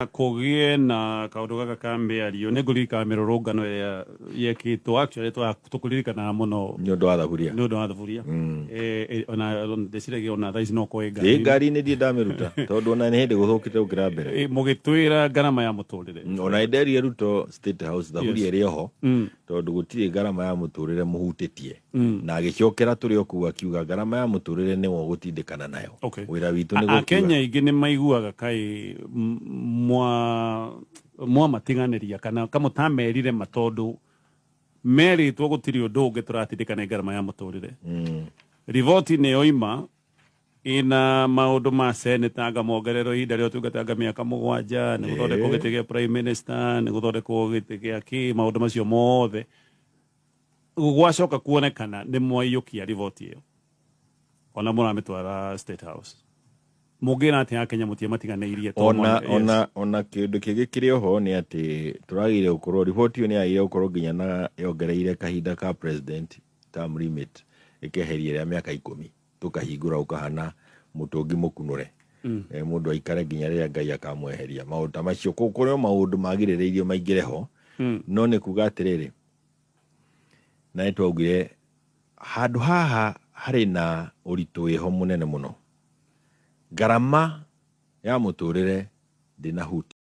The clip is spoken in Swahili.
Kogie na kaundu gaka kambe ario ne gurika mirorongano ya yekitwo actually tukuririkana muno nyondo wa thafuria ona ndeciragia ona thaici no kwenga ngari ni ndi ndamiruta tondu ona ni hindi guthukite ukira mbere mugitwira garama ya muturire ona nderi ruto State House thafuria iri ho tondu gutire garama ya muturire muhutitie na agicokera turi okuga akiuga garama ya muturire ni wo gutindikana nayo wira witu ni gukuga Kenya ingi ni maiguaga kai mwa matinganiria kana kamutamerire matondu meritwo gutiri undu ungi turatindikana garama ya muturire rivoti ni oima ina maundu ma seneta anga mongerero ihinda ria tungataga miaka 7 ni guthondekwo giti gia prime minister ni guthondekwo giti gia ki maundu macio mothe gwacoka kuonekana ni mwaiyukia rivoti iyo ona muramitwara State House mugira ati Kenya mutie matiganeirie to ona kindu kingi kiri ho ni ati turagire gukorwo riboti ni ayire gukorwo nginya na yongereire kahinda ka president term limit ikeheria ria miaka 10 tukahingura ukahana mutungi mukunure mundu aikare nginya ria Ngai akamweheria maundu macio kuko maundu magirireirio maingire ho no ni kuga atiriri na itwaugire handu haha hari na uritu iho munene muno garama ya muturire ndinahuti